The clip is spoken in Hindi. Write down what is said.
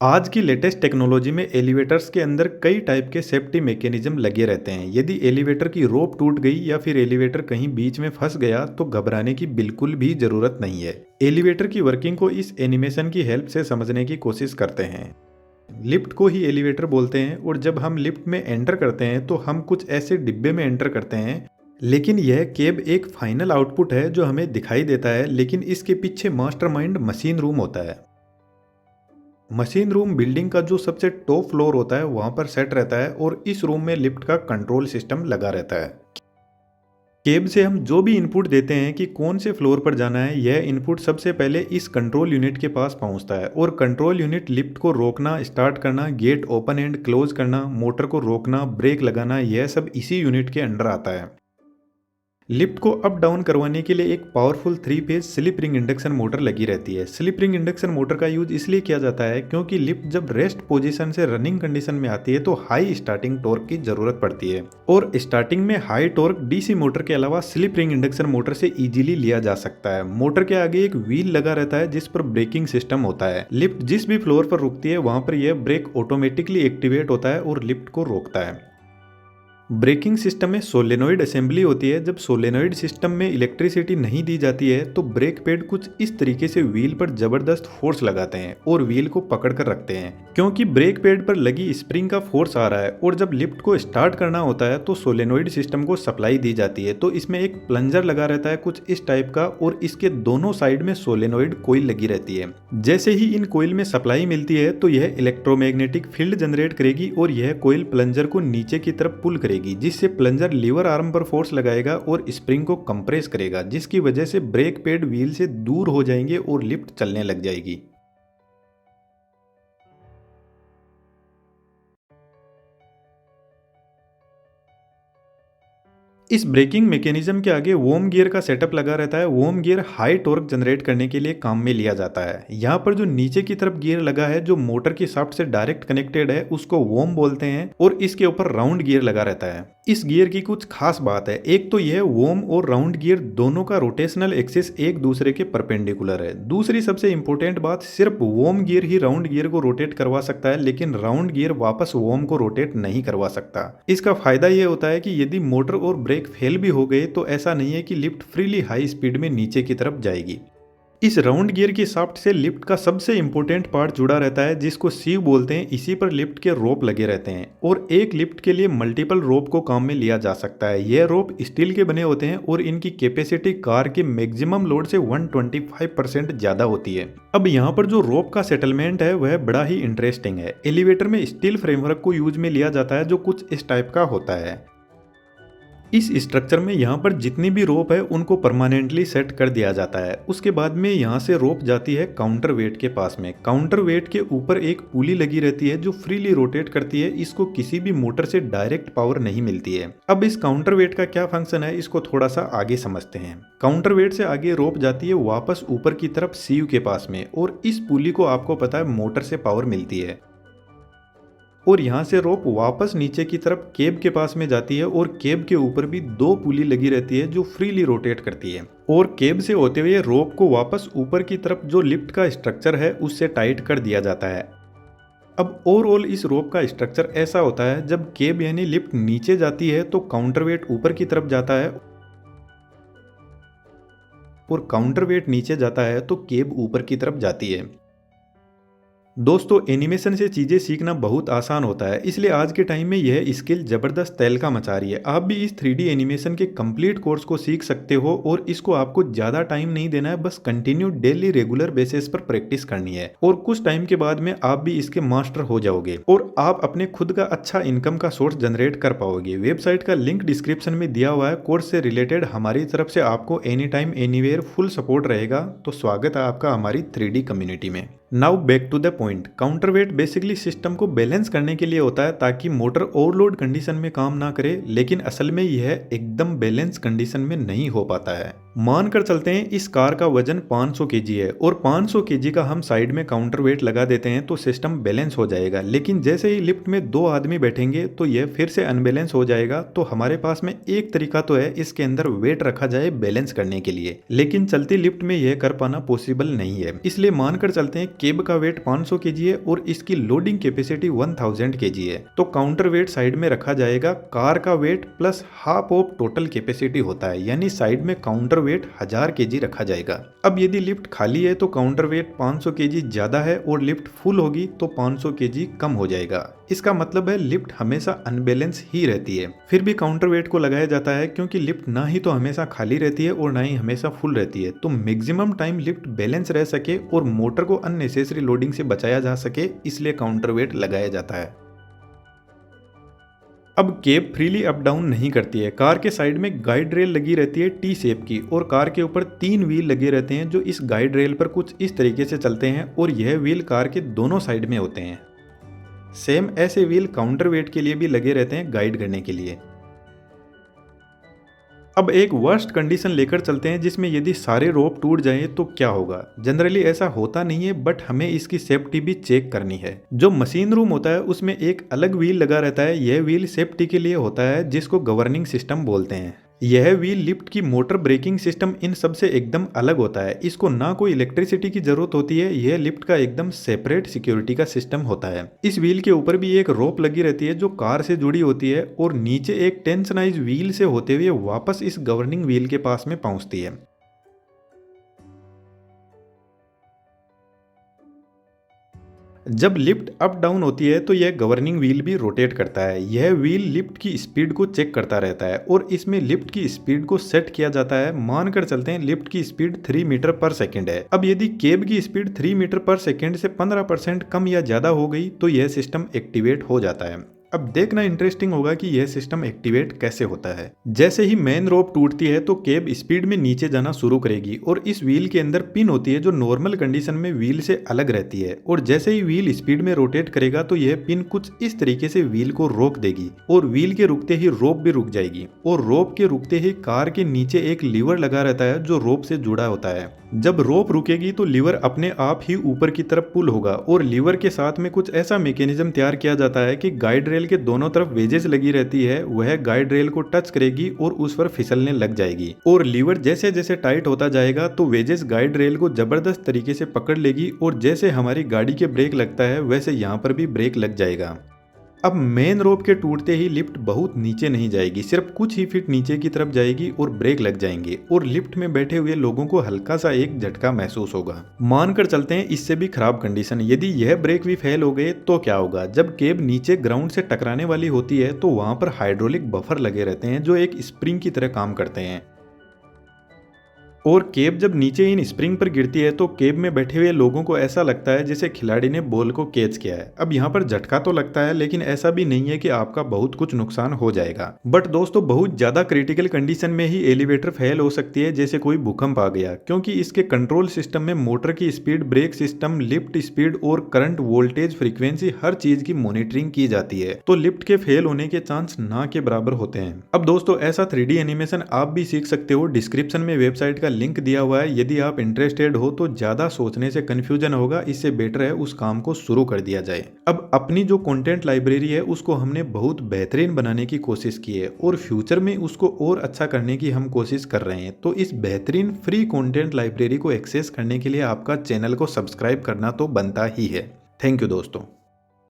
आज की लेटेस्ट टेक्नोलॉजी में एलिवेटर्स के अंदर कई टाइप के सेफ्टी मैकेनिज्म लगे रहते हैं। यदि एलिवेटर की रोप टूट गई या फिर एलिवेटर कहीं बीच में फंस गया तो घबराने की बिल्कुल भी जरूरत नहीं है। एलिवेटर की वर्किंग को इस एनिमेशन की हेल्प से समझने की कोशिश करते हैं। लिफ्ट को ही एलिवेटर बोलते हैं और जब हम लिफ्ट में एंटर करते हैं तो हम कुछ ऐसे डिब्बे में एंटर करते हैं, लेकिन यह केब एक फाइनल आउटपुट है जो हमें दिखाई देता है, लेकिन इसके पीछे मास्टरमाइंड मशीन रूम होता है। मशीन रूम बिल्डिंग का जो सबसे टॉप फ्लोर होता है वहां पर सेट रहता है और इस रूम में लिफ्ट का कंट्रोल सिस्टम लगा रहता है। केब से हम जो भी इनपुट देते हैं कि कौन से फ्लोर पर जाना है, यह इनपुट सबसे पहले इस कंट्रोल यूनिट के पास पहुंचता है और कंट्रोल यूनिट लिफ्ट को रोकना, स्टार्ट करना, गेट ओपन एंड क्लोज करना, मोटर को रोकना, ब्रेक लगाना, यह सब इसी यूनिट के अंडर आता है। लिफ्ट को अप डाउन करवाने के लिए एक powerful 3 phase slip ring induction motor लगी रहती है। स्लिप रिंग इंडक्शन मोटर का यूज इसलिए किया जाता है क्योंकि लिफ्ट जब रेस्ट पोजीशन से रनिंग कंडीशन में आती है तो हाई स्टार्टिंग टॉर्क की जरूरत पड़ती है और स्टार्टिंग में हाई टॉर्क डीसी मोटर के अलावा स्लिप रिंग इंडक्शन मोटर से इजीली लिया जा सकता है। मोटर के आगे एक व्हील लगा रहता है जिस पर ब्रेकिंग सिस्टम होता है। लिफ्ट जिस भी फ्लोर पर रुकती है वहां पर यह ब्रेक ऑटोमेटिकली एक्टिवेट होता है और लिफ्ट को रोकता है। ब्रेकिंग सिस्टम में सोलेनोइड असेंबली होती है। जब सोलेनोइड सिस्टम में इलेक्ट्रिसिटी नहीं दी जाती है तो ब्रेक पैड कुछ इस तरीके से व्हील पर जबरदस्त फोर्स लगाते हैं और व्हील को पकड़ कर रखते हैं। क्योंकि ब्रेक पैड पर लगी स्प्रिंग का फोर्स आ रहा है और जब लिफ्ट को स्टार्ट करना होता है तो सोलेनोइड सिस्टम को सप्लाई दी जाती है। तो इसमें एक प्लंजर लगा रहता है कुछ इस टाइप का और इसके दोनों साइड में सोलेनोइड कोइल लगी रहती है। जैसे ही इन कोइल में सप्लाई मिलती है तो यह इलेक्ट्रोमैग्नेटिक फील्ड जनरेट करेगी और यह कोइल प्लंजर को नीचे की तरफ पुल करेगी, जिससे प्लंजर लीवर आर्म पर फोर्स लगाएगा और स्प्रिंग को कंप्रेस करेगा, जिसकी वजह से ब्रेक पैड व्हील से दूर हो जाएंगे और लिफ्ट चलने लग जाएगी। इस ब्रेकिंग मैकेनिज्म के आगे वोम गियर का सेटअप लगा रहता है। वोम गियर हाई टॉर्क जनरेट करने के लिए काम में लिया जाता है। यहाँ पर जो नीचे की तरफ गियर लगा है जो मोटर की शाफ्ट से डायरेक्ट कनेक्टेड है उसको वोम बोलते हैं और इसके ऊपर राउंड गियर लगा रहता है। इस गियर की कुछ खास बात है। एक तो यह वोम और राउंड गियर दोनों का रोटेशनल एक्सिस एक दूसरे के परपेंडिकुलर है। दूसरी सबसे इंपॉर्टेंट बात, सिर्फ वोम गियर ही राउंड गियर को रोटेट करवा सकता है, लेकिन राउंड गियर वापस वोम को रोटेट नहीं करवा सकता। इसका फायदा यह होता है कि यदि मोटर और ब्रेक फेल भी हो गए तो ऐसा नहीं है कि लिफ्ट फ्रीली हाई स्पीड में नीचे की तरफ जाएगी। इस राउंड गियर की शाफ्ट से लिफ्ट का सबसे इंपॉर्टेंट पार्ट जुड़ा रहता है जिसको सीव बोलते हैं। इसी पर लिफ्ट के रोप लगे रहते हैं और एक लिफ्ट के लिए मल्टीपल रोप को काम में लिया जा सकता है। यह रोप स्टील के बने होते हैं और इनकी कैपेसिटी कार के मैक्सिमम लोड से 125% ज्यादा होती है। अब यहाँ पर जो रोप का सेटलमेंट है वह बड़ा ही इंटरेस्टिंग है। एलिवेटर में स्टील फ्रेमवर्क को यूज में लिया जाता है जो कुछ इस टाइप का होता है। इस स्ट्रक्चर में यहाँ पर जितनी भी रोप है उनको परमानेंटली सेट कर दिया जाता है। उसके बाद में यहाँ से रोप जाती है काउंटर वेट के पास में। काउंटर वेट के ऊपर एक पुली लगी रहती है जो फ्रीली रोटेट करती है। इसको किसी भी मोटर से डायरेक्ट पावर नहीं मिलती है। अब इस काउंटर वेट का क्या फंक्शन है इसको थोड़ा सा आगे समझते हैं। काउंटर वेट से आगे रोप जाती है वापस ऊपर की तरफ सीव के पास में और इस पुली को आपको पता है मोटर से पावर मिलती है और यहाँ से रोप वापस नीचे की तरफ केब के पास में जाती है और केब के ऊपर भी दो पुली लगी रहती है जो फ्रीली रोटेट करती है और केब से होते हुए रोप को वापस ऊपर की तरफ जो लिफ्ट का स्ट्रक्चर है उससे टाइट कर दिया जाता है। अब ओवरऑल इस रोप का स्ट्रक्चर ऐसा होता है, जब केब यानी लिफ्ट नीचे जाती है तो काउंटर वेट ऊपर की तरफ जाता है और काउंटर वेट नीचे जाता है तो केब ऊपर की तरफ जाती है। दोस्तों, एनिमेशन से चीज़ें सीखना बहुत आसान होता है, इसलिए आज के टाइम में यह स्किल ज़बरदस्त तहलका मचा रही है। आप भी इस 3D एनिमेशन के कंप्लीट कोर्स को सीख सकते हो और इसको आपको ज़्यादा टाइम नहीं देना है, बस कंटिन्यू डेली रेगुलर बेसिस पर प्रैक्टिस करनी है और कुछ टाइम के बाद में आप भी इसके मास्टर हो जाओगे और आप अपने खुद का अच्छा इनकम का सोर्स जनरेट कर पाओगे। वेबसाइट का लिंक डिस्क्रिप्शन में दिया हुआ है। कोर्स से रिलेटेड हमारी तरफ से आपको any time anywhere full support रहेगा। तो स्वागत है आपका हमारी 3D कम्युनिटी में। Now back to the point. Counterweight basically system को बैलेंस करने के लिए होता है ताकि मोटर ओवरलोड कंडीशन में काम ना करे, लेकिन असल में यह एकदम बैलेंस कंडीशन में नहीं हो पाता है। मानकर चलते हैं इस कार का वजन 500 केजी है और 500 केजी का हम साइड में काउंटर वेट लगा देते हैं तो सिस्टम बैलेंस हो जाएगा, लेकिन जैसे ही लिफ्ट में 2 आदमी बैठेंगे तो यह फिर से अनबैलेंस हो जाएगा। तो हमारे पास में एक तरीका तो है इसके अंदर वेट रखा जाए बैलेंस करने के लिए, लेकिन चलती लिफ्ट में यह कर पाना पॉसिबल नहीं है। इसलिए मानकर चलते हैं केब का वेट 500 केजी है और इसकी लोडिंग कैपेसिटी 1000 केजी है, तो काउंटर वेट साइड में रखा जाएगा। कार का weight plus half of total capacity होता है, यानी साइड में काउंटर वेट 1000 केजी रखा जाएगा। अब यदि लिफ्ट खाली है तो काउंटर वेट 500 केजी ज्यादा है और लिफ्ट फुल होगी तो 500 केजी कम हो जाएगा। इसका मतलब है लिफ्ट हमेशा अनबैलेंस ही रहती है। फिर भी काउंटर वेट को लगाया जाता है क्योंकि लिफ्ट ना ही तो हमेशा खाली रहती है और ना ही हमेशा फुल रहती है, तो मैक्सिमम टाइम लिफ्ट बैलेंस रह सके और मोटर को अननेसेसरी लोडिंग से बचाया जा सके, इसलिए काउंटर वेट लगाया जाता है। अब केब फ्रीली अप डाउन नहीं करती है। कार के साइड में गाइड रेल लगी रहती है टी शेप की और कार के ऊपर 3 व्हील लगे रहते हैं जो इस गाइड रेल पर कुछ इस तरीके से चलते हैं और यह व्हील कार के दोनों साइड में होते हैं। सेम ऐसे व्हील काउंटर वेट के लिए भी लगे रहते हैं गाइड करने के लिए। अब एक वर्स्ट कंडीशन लेकर चलते हैं जिसमें यदि सारे रोप टूट जाएं तो क्या होगा। जनरली ऐसा होता नहीं है, बट हमें इसकी सेफ्टी भी चेक करनी है। जो मशीन रूम होता है उसमें एक अलग व्हील लगा रहता है। यह व्हील सेफ्टी के लिए होता है जिसको गवर्निंग सिस्टम बोलते हैं। यह व्हील लिफ्ट की मोटर ब्रेकिंग सिस्टम इन सब से एकदम अलग होता है। इसको ना कोई इलेक्ट्रिसिटी की जरूरत होती है। यह लिफ्ट का एकदम सेपरेट सिक्योरिटी का सिस्टम होता है। इस व्हील के ऊपर भी एक रोप लगी रहती है जो कार से जुड़ी होती है और नीचे एक टेंशनाइज व्हील से होते हुए वापस इस गवर्निंग व्हील के पास में पहुंचती है। जब लिफ्ट अप डाउन होती है तो यह गवर्निंग व्हील भी रोटेट करता है। यह व्हील लिफ्ट की स्पीड को चेक करता रहता है और इसमें लिफ्ट की स्पीड को सेट किया जाता है। मानकर चलते हैं लिफ्ट की स्पीड 3 मीटर पर सेकंड है। अब यदि केब की स्पीड 3 मीटर पर सेकंड से 15% कम या ज्यादा हो गई तो यह सिस्टम एक्टिवेट हो जाता है। अब देखना इंटरेस्टिंग होगा कि यह सिस्टम एक्टिवेट कैसे होता है। जैसे ही मेन रोप टूटती है तो केब स्पीड में नीचे जाना शुरू करेगी और इस व्हील के अंदर पिन होती है जो नॉर्मल कंडीशन में व्हील से अलग रहती है, और जैसे ही व्हील स्पीड में रोटेट करेगा तो यह पिन कुछ इस तरीके से व्हील को रोक देगी और व्हील के रुकते ही रोप भी रुक जाएगी। और रोप के रुकते ही कार के नीचे एक लीवर लगा रहता है जो रोप से जुड़ा होता है। जब रोप रुकेगी तो लीवर अपने आप ही ऊपर की तरफ पुल होगा और लीवर के साथ में कुछ ऐसा मैकेनिज्म तैयार किया जाता है कि गाइड रेल के दोनों तरफ वेजेस लगी रहती है, वह गाइड रेल को टच करेगी और उस पर फिसलने लग जाएगी। और लीवर जैसे जैसे टाइट होता जाएगा तो वेजेस गाइड रेल को जबरदस्त तरीके से पकड़ लेगी और जैसे हमारी गाड़ी के ब्रेक लगता है वैसे यहाँ पर भी ब्रेक लग जाएगा। अब मेन रोप के टूटते ही लिफ्ट बहुत नीचे नहीं जाएगी, सिर्फ कुछ ही फीट नीचे की तरफ जाएगी और ब्रेक लग जाएंगे और लिफ्ट में बैठे हुए लोगों को हल्का सा एक झटका महसूस होगा। मानकर चलते हैं इससे भी खराब कंडीशन, यदि यह ब्रेक भी फेल हो गए तो क्या होगा। जब केब नीचे ग्राउंड से टकराने वाली होती है तो वहां पर हाइड्रोलिक बफर लगे रहते हैं जो एक स्प्रिंग की तरह काम करते हैं, और केब जब नीचे इन स्प्रिंग पर गिरती है तो केब में बैठे हुए लोगों को ऐसा लगता है जैसे खिलाड़ी ने बॉल को कैच किया है। अब यहाँ पर झटका तो लगता है लेकिन ऐसा भी नहीं है कि आपका बहुत कुछ नुकसान हो जाएगा। बट दोस्तों बहुत ज्यादा क्रिटिकल कंडीशन में ही एलिवेटर फेल हो सकती है, जैसे कोई भूकंप आ गया, क्योंकि इसके कंट्रोल सिस्टम में मोटर की speed, brake system, lift speed और करंट, वोल्टेज, फ्रीक्वेंसी हर चीज की मॉनिटरिंग की जाती है, तो लिफ्ट के फेल होने के चांस ना के बराबर होते हैं। अब दोस्तों ऐसा 3D एनिमेशन आप भी सीख सकते हो। डिस्क्रिप्शन में वेबसाइट का लिंक दिया हुआ है, यदि आप इंटरेस्टेड हो तो ज्यादा सोचने से कंफ्यूजन होगा, इससे बेटर है उस काम को शुरू कर दिया जाए। अब अपनी जो कंटेंट लाइब्रेरी है उसको हमने बहुत बेहतरीन बनाने की कोशिश की है और फ्यूचर में उसको और अच्छा करने की हम कोशिश कर रहे हैं। तो इस बेहतरीन फ्री कंटेंट लाइब्रेरी को एक्सेस करने के लिए आपका चैनल को सब्सक्राइब करना तो बनता ही है। थैंक यू दोस्तों।